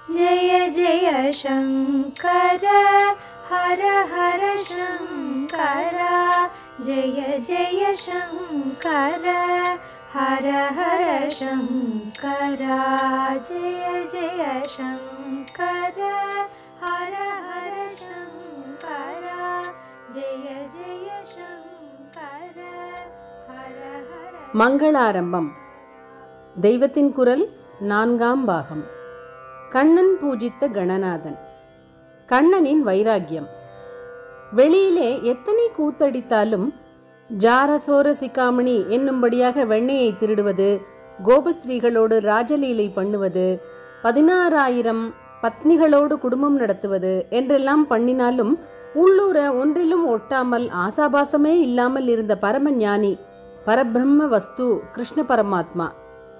जय जय शङ्कर हर हर शङ्कर जय जय शङ्कर हर हर शङ्कर जय जय शङ्कर हर हर शङ्कर जय जय शङ्कर हर हर மங்களாரம்பம். தெய்வத்தின் குரல் 4ஆம் பாகம். கண்ணன் பூஜித்த கணநாதன். கண்ணனின் வைராக்கியம். வெளியிலே எத்தனை கூத்தடித்தாலும் ஜாரசோர சிக்காமணி என்னும்படியாக வெண்ணையை திருடுவது, கோபஸ்திரீகளோடு ராஜலீலை பண்ணுவது, 16,000 பத்னிகளோடு குடும்பம் நடத்துவது என்றெல்லாம் பண்ணினாலும் உள்ளூர ஒன்றிலும் ஒட்டாமல் ஆசாபாசமே இல்லாமல் இருந்த பரமஞானி பரபிரம்ம வஸ்து கிருஷ்ண பரமாத்மா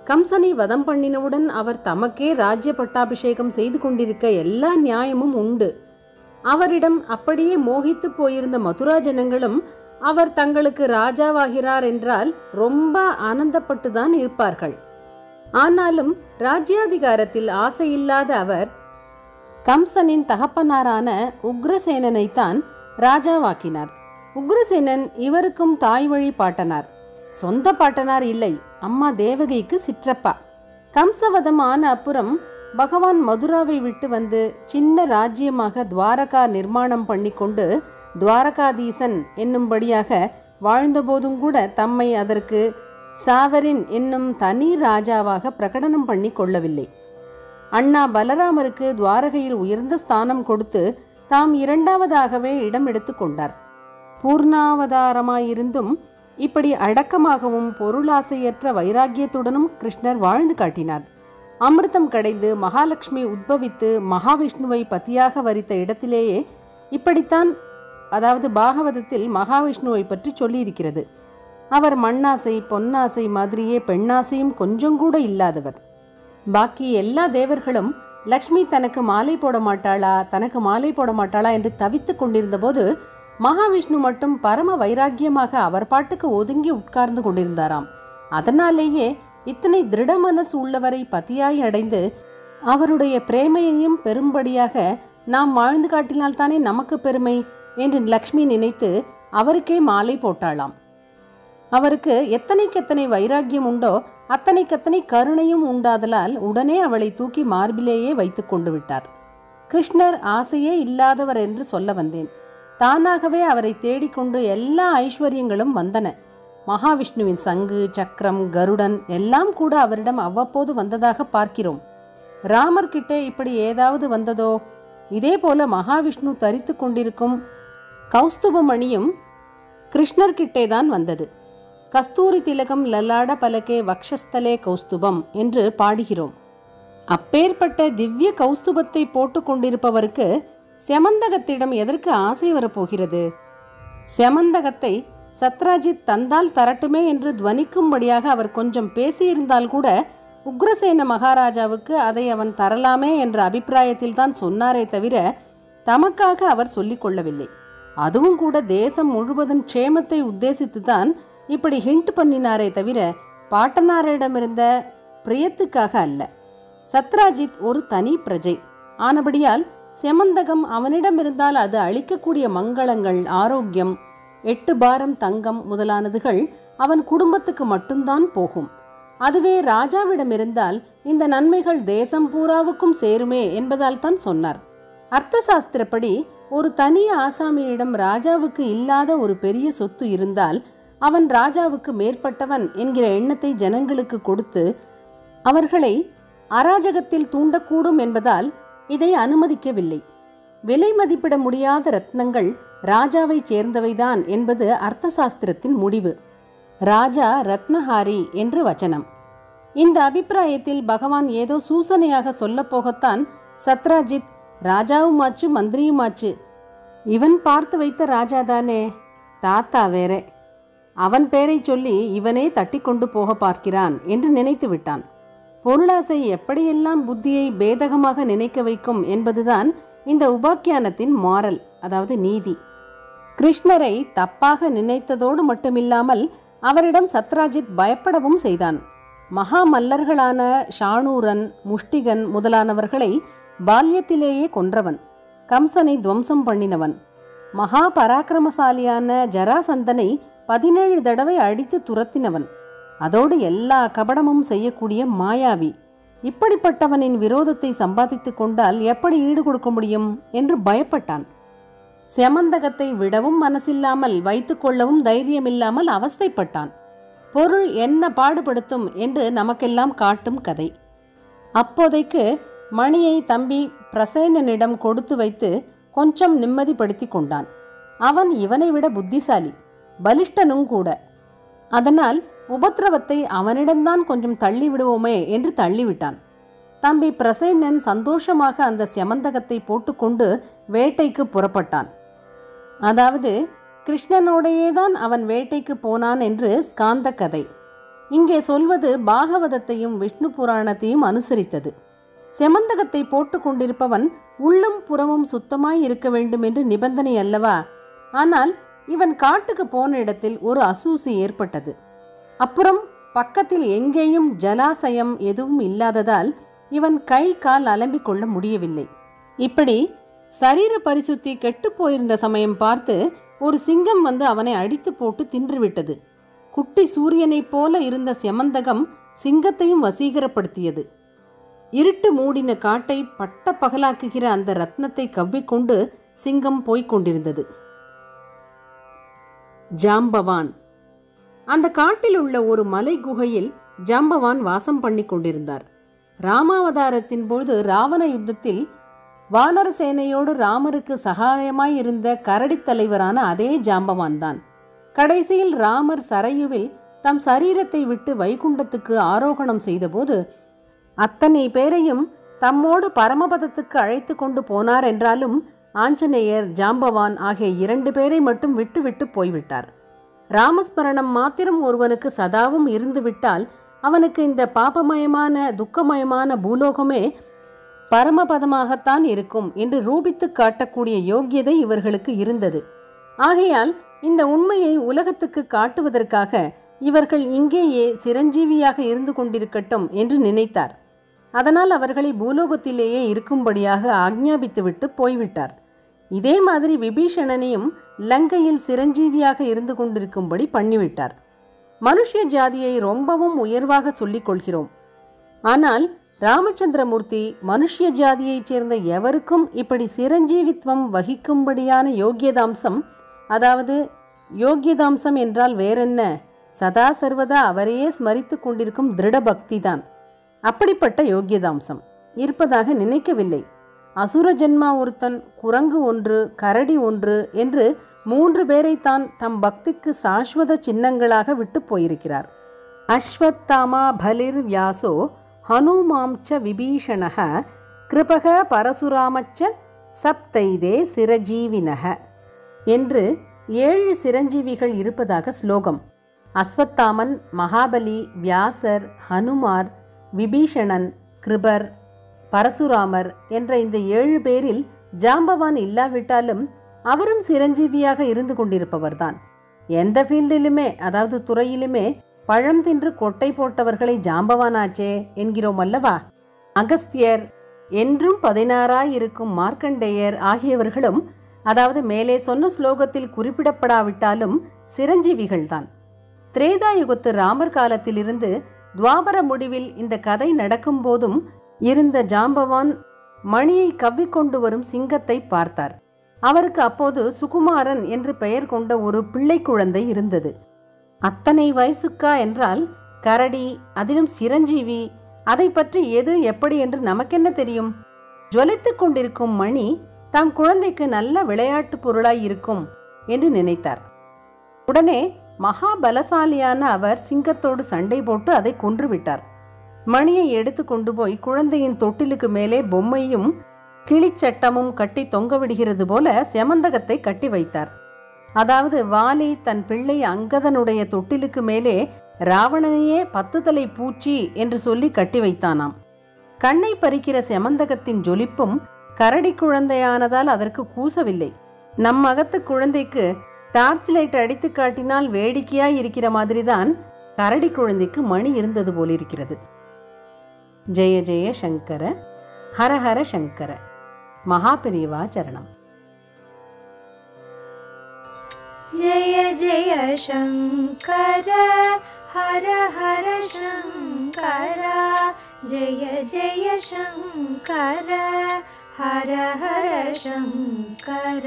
கம்சனை வதம் பண்ணினவுடன் அவர் தமக்கே ராஜ்ய பட்டாபிஷேகம் செய்து கொண்டிருக்க எல்லா நியாயமும் உண்டு. அவரிடம் அப்படியே மோகித்து போயிருந்த மதுரா ஜனங்களும் அவர் தங்களுக்கு ராஜாவாகிறார் என்றால் ரொம்ப ஆனந்தப்பட்டுதான் இருப்பார்கள். ஆனாலும் ராஜ்யாதிகாரத்தில் ஆசையில்லாத அவர் கம்சனின் தகப்பனாரான உக்ரசேனனைத்தான் ராஜாவாக்கினார். உக்ரசேனன் இவருக்கும் தாய் வழி பாட்டனார், சொந்த பாட்டனார் இல்லை, அம்மா தேவகைக்கு சிற்றப்பா. கம்சவதம் ஆன அப்புறம் பகவான் மதுராவை விட்டு வந்து சின்ன ராஜ்யமாக துவாரகா நிர்மாணம் பண்ணி கொண்டு துவாரகாதீசன் என்னும்படியாக வாழ்ந்தபோதும் கூட தம்மை அதற்கு சாவரின் என்னும் தனி ராஜாவாக பிரகடனம் பண்ணி கொள்ளவில்லை. அண்ணா பலராமருக்கு துவாரகையில் உயர்ந்த ஸ்தானம் கொடுத்து தாம் 2வதாகவே இடம் எடுத்து கொண்டார். பூர்ணாவதாரமாயிருந்தும் இப்படி அடக்கமாகவும் பொருளாசையற்ற வைராக்கியத்துடனும் கிருஷ்ணர் வாழ்ந்து காட்டினார். அமிர்தம் கடைந்து மகாலட்சுமி உத்பவித்து மகாவிஷ்ணுவை பத்தியாக வரித்த இடத்திலேயே இப்படித்தான், அதாவது பாகவதத்தில் மகாவிஷ்ணுவை பற்றி சொல்லியிருக்கிறது. அவர் மண்ணாசை பொன்னாசை மாதிரியே பெண்ணாசையும் கொஞ்சம் கூட இல்லாதவர். பாக்கி எல்லா தேவர்களும் லக்ஷ்மி தனக்கு மாலை போட மாட்டாளா தனக்கு மாலை போட மாட்டாளா என்று தவித்து கொண்டிருந்த போது மகாவிஷ்ணு மட்டும் பரம வைராக்கியமாக அவர் பாட்டுக்கு ஒதுங்கி உட்கார்ந்து கொண்டிருந்தாராம். அதனாலேயே இத்தனை திருட மனசு உள்ளவரை பதியாய் அடைந்து அவருடைய பிரேமையையும் பெரும்படியாக நாம் வாழ்ந்து காட்டினால்தானே நமக்கு பெருமை என்று லக்ஷ்மி நினைத்து அவருக்கே மாலை போட்டாளாம். அவருக்கு எத்தனைக்கெத்தனை வைராக்கியம் உண்டோ அத்தனைக்கத்தனை கருணையும் உண்டாதலால் உடனே அவளை தூக்கி மார்பிலேயே வைத்து கொண்டு விட்டார். கிருஷ்ணர் ஆசையே இல்லாதவர் என்று சொல்ல வந்தேன். தானாகவே அவரை தேடிக்கொண்டு எல்லா ஐஸ்வர்யங்களும் வந்தன. மகாவிஷ்ணுவின் சங்கு, சக்கரம், கருடன் எல்லாம் கூட அவரிடம் அவ்வப்போது வந்ததாக பார்க்கிறோம். ராமர்கிட்ட இப்படி ஏதாவது வந்ததோ? இதே போல மகாவிஷ்ணு தரித்து கொண்டிருக்கும் கௌஸ்துபமணியும் கிருஷ்ணர்கிட்டேதான் வந்தது. கஸ்தூரி திலகம் லலாட பலகே வக்ஷஸ்தலே கௌஸ்துபம் என்று பாடுகிறோம். அப்பேற்பட்ட திவ்ய கௌஸ்துபத்தை போட்டு கொண்டிருப்பவருக்கு செமந்தகத்திடம் எதற்கு ஆசை வரப்போகிறது? செமந்தகத்தை சத்ராஜித் தந்தால் தரட்டுமே என்று துவனிக்கும்படியாக அவர் கொஞ்சம் பேசியிருந்தால் கூட உக்ரசேன மகாராஜாவுக்கு அதை அவன் தரலாமே என்ற அபிப்பிராயத்தில் தான் சொன்னாரே தவிர தமக்காக அவர் சொல்லிக் கொள்ளவில்லை. அதுவும் கூட தேசம் முழுவதும் க்ஷேமத்தை உத்தேசித்துதான் இப்படி ஹிண்ட் பண்ணினாரே தவிர பாட்டனாரிடமிருந்த பிரியத்துக்காக அல்ல. சத்ராஜித் ஒரு தனி பிரஜை ஆனபடியால் செமந்தகம் அவனிடம் இருந்தால் அது அளிக்கக்கூடிய மங்களங்கள், ஆரோக்கியம், 8 பாரம் தங்கம் முதலானதுகள் அவன் குடும்பத்துக்கு மட்டும்தான் போகும். அதுவே ராஜாவிடம் இருந்தால் இந்த நன்மைகள் தேசம் பூராவுக்கும் சேருமே என்பதால் தான் சொன்னார். அர்த்த சாஸ்திரப்படி ஒரு தனி ஆசாமியிடம் ராஜாவுக்கு இல்லாத ஒரு பெரிய சொத்து இருந்தால் அவன் ராஜாவுக்கு மேற்பட்டவன் என்கிற எண்ணத்தை ஜனங்களுக்கு கொடுத்து அவர்களை அராஜகத்தில் தூண்டக்கூடும் என்பதால் இதை அனுமதிக்கவில்லை. விலை மதிப்பிட முடியாத ரத்னங்கள் ராஜாவை சேர்ந்தவைதான் என்பது அர்த்த சாஸ்திரத்தின் முடிவு. ராஜா ரத்னஹாரி என்று வச்சனம். இந்த அபிப்பிராயத்தில் பகவான் ஏதோ சூசனையாக சொல்ல போகத்தான் சத்ராஜித் ராஜாவுமாச்சு மந்திரியுமாச்சு, இவன் பார்த்து வைத்த ராஜாதானே, தாத்தா வேறே, அவன் பேரை சொல்லி இவனே தட்டி கொண்டு போக பார்க்கிறான் என்று நினைத்து விட்டான். பொருளாசை எப்படியெல்லாம் புத்தியை பேதகமாக நினைக்க வைக்கும் என்பதுதான் இந்த உபாக்கியானத்தின் மாரல், அதாவது நீதி. கிருஷ்ணரை தப்பாக நினைத்ததோடு மட்டுமில்லாமல் அவரிடம் சத்ராஜித் பயப்படவும் செய்தான். மகா மல்லர்களான ஷாணூரன், முஷ்டிகன் முதலானவர்களை பால்யத்திலேயே கொன்றவன், கம்சனை துவம்சம் பண்ணினவன், மகா பராக்கிரமசாலியான ஜராசந்தனை 17 தடவை அடித்து துரத்தினவன், அதோடு எல்லா கபடமும் செய்யக்கூடிய மாயாவி. இப்படிப்பட்டவனின் விரோதத்தை சம்பாதித்து கொண்டால் எப்படி ஈடு கொடுக்க முடியும் என்று பயப்பட்டான். செமந்தகத்தை விடவும் மனசில்லாமல் வைத்து கொள்ளவும் தைரியமில்லாமல் அவஸ்தைப்பட்டான். பொருள் என்ன பாடுபடுத்தும் என்று நமக்கெல்லாம் காட்டும் கதை. அப்போதைக்கு மணியை தம்பி பிரசேனனிடம் கொடுத்து வைத்து கொஞ்சம் நிம்மதிப்படுத்தி கொண்டான். அவன் இவனை விட புத்திசாலி, பலிஷ்டனும் கூட. அதனால் உபத்திரவத்தை அவனிடம்தான் கொஞ்சம் தள்ளி விடுவோமே என்று தள்ளிவிட்டான். தம்பி பிரசேனன் சந்தோஷமாக அந்த செமந்தகத்தை போட்டுக்கொண்டு வேட்டைக்கு புறப்பட்டான். அதாவது கிருஷ்ணனோடையேதான் அவன் வேட்டைக்கு போனான் என்று ஸ்காந்த கதை. இங்கே சொல்வது பாகவதத்தையும் விஷ்ணு புராணத்தையும் அனுசரித்தது. செமந்தகத்தை போட்டு கொண்டிருப்பவன் உள்ளும் புறமும் சுத்தமாய் இருக்க வேண்டும் என்று நிபந்தனை அல்லவா? ஆனால் இவன் காட்டுக்கு போன இடத்தில் ஒரு அசூசி ஏற்பட்டது. அப்புறம் பக்கத்தில் எங்கேயும் ஜலாசயம் எதுவும் இல்லாததால் இவன் கை கால் அலம்பிக் கொள்ள முடியவில்லை. இப்படி சரீர பரிசுத்தி கெட்டு போயிருந்த சமயம் பார்த்து ஒரு சிங்கம் வந்து அவனை அடித்து போட்டு தின்றுவிட்டது. குட்டி சூரியனைப் போல இருந்த செமந்தகம் சிங்கத்தையும் வசீகரப்படுத்தியது. இருட்டு மூடின காட்டை பட்ட பகலாக்குகிற அந்த ரத்னத்தை கவ்விக்கொண்டு சிங்கம் போய்கொண்டிருந்தது. ஜாம்பவான். அந்த காட்டில் உள்ள ஒரு மலை குகையில் ஜாம்பவான் வாசம் பண்ணி கொண்டிருந்தார். ராமாவதாரத்தின் போது ராவண யுத்தத்தில் வானர சேனையோடு ராமருக்கு சகாயமாய் இருந்த கரடி தலைவரான அதே ஜாம்பவான் தான். கடைசியில் ராமர் சரையுவில் தம் சரீரத்தை விட்டு வைகுண்டத்துக்கு ஆரோகணம் செய்தபோது அத்தனை பேரையும் தம்மோடு பரமபதத்துக்கு அழைத்து கொண்டு போனார். என்றாலும் ஆஞ்சநேயர், ஜாம்பவான் ஆகிய 2 பேரை மட்டும் விட்டு போய்விட்டார். ராமஸ்மரணம் மாத்திரம் ஒருவனுக்கு சதாவும் இருந்துவிட்டால் அவனுக்கு இந்த பாபமயமான துக்கமயமான பூலோகமே பரமபதமாகத்தான் இருக்கும் என்று ரூபித்து காட்டக்கூடிய யோக்கியதை இவர்களுக்கு இருந்தது. ஆகையால் இந்த உண்மையை உலகத்துக்கு காட்டுவதற்காக இவர்கள் இங்கேயே சிரஞ்சீவியாக இருந்து கொண்டிருக்கட்டும் என்று நினைத்தார். அதனால் அவர்களை பூலோகத்திலேயே இருக்கும்படியாக ஆக்ஞாபித்துவிட்டு போய்விட்டார். இதே மாதிரி விபீஷணனையும் லங்கையில் சிரஞ்சீவியாக இருந்து கொண்டிருக்கும்படி பண்ணிவிட்டார். மனுஷ ஜாதியை ரொம்பவும் உயர்வாக சொல்லிக் கொள்கிறோம். ஆனால் ராமச்சந்திரமூர்த்தி மனுஷ ஜாதியைச் சேர்ந்த எவருக்கும் இப்படி சிரஞ்சீவித்வம் வகிக்கும்படியான யோக்கியதாம்சம், அதாவது யோக்கியதாம்சம் என்றால் வேறென்ன, சதா சர்வதா அவரையே ஸ்மரித்து கொண்டிருக்கும் திருட பக்தி தான். அப்படிப்பட்ட யோக்கியதாம்சம் இருப்பதாக நினைக்கவில்லை. அசுர ஜென்மா ஒருத்தன், குரங்கு ஒன்று, கரடி ஒன்று என்று 3 பேரைத்தான் தம் பக்திக்கு சாஸ்வத சின்னங்களாக விட்டு போயிருக்கிறார். அஸ்வத்தாமா பலிர் வியாசோ ஹனுமாம்ச விபீஷணஹ கிருபக பரசுராமச்ச சப்தைதே சிரஜீவினஹ என்று 7 சிரஞ்சீவிகள் இருப்பதாக ஸ்லோகம். அஸ்வத்தாமன், மகாபலி, வியாசர், ஹனுமார், விபீஷணன், கிருபர், பரசுராமர் என்ற இந்த 7 பேரில் ஜாம்பவான் இல்லாவிட்டாலும் அவரும் சிரஞ்சீவியாக இருந்து கொண்டிருப்பவர்தான். எந்த ஃபீல்டிலுமே, அதாவது துறையிலுமே பழம் தின்று கொட்டை போட்டவர்களை ஜாம்பவானாச்சே என்கிறோம் அல்லவா? அகஸ்தியர் என்றும் 16 இருக்கும் மார்க்கண்டேயர் ஆகியவர்களும், அதாவது மேலே சொன்ன ஸ்லோகத்தில் குறிப்பிடப்படாவிட்டாலும் சிரஞ்சீவிகள்தான். திரேதாயுகத்து ராமர் காலத்திலிருந்து துவாபர முடிவில் இந்த கதை நடக்கும் போதும் இருந்த ஜாம்பவான் மணியை கவ்விக்கொண்டு வரும் சிங்கத்தை பார்த்தார். அவருக்கு அப்போது சுகுமாரன் என்று பெயர் கொண்ட ஒரு பிள்ளை குழந்தை இருந்தது. அத்தனை வயசுக்கா என்றால் கரடி, அதிலும் சிரஞ்சீவி, அதை பற்றி எது எப்படி என்று நமக்கென்ன தெரியும்? ஜொலித்து கொண்டிருக்கும் மணி தம் குழந்தைக்கு நல்ல விளையாட்டு பொருளாய் இருக்கும் என்று நினைத்தார். உடனே மகாபலசாலியான அவர் சிங்கத்தோடு சண்டை போட்டு அதை கொன்றுவிட்டார். மணியை எடுத்து கொண்டு போய் குழந்தையின் தொட்டிலுக்கு மேலே பொம்மையும் கிளிச்சட்டமும் கட்டி தொங்க விடுகிறது போல செமந்தகத்தை கட்டி வைத்தார். அதாவது வாலி தன் பிள்ளை அங்கதனுடைய தொட்டிலுக்கு மேலே ராவணனையே 10 தலை பூச்சி என்று சொல்லி கட்டி வைத்தானாம். கண்ணை பறிக்கிற செமந்தகத்தின் ஜொலிப்பும் கரடி குழந்தையானதால் அதற்கு கூசவில்லை. நம் அகத்து குழந்தைக்கு டார்ச் லைட் அடித்து காட்டினால் வேடிக்கையாய் இருக்கிற மாதிரிதான் கரடி குழந்தைக்கு மணி இருந்தது போலிருக்கிறது. ஜெய ஜெய சங்கர. ஹர ஹர சங்கர. மகாபெரிவா சரணம். जय जय शंकर हर हर शंकर जय जय शंकर हर हर शंकर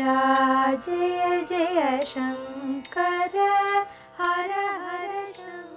जय जय शंकर हर हर शंकर.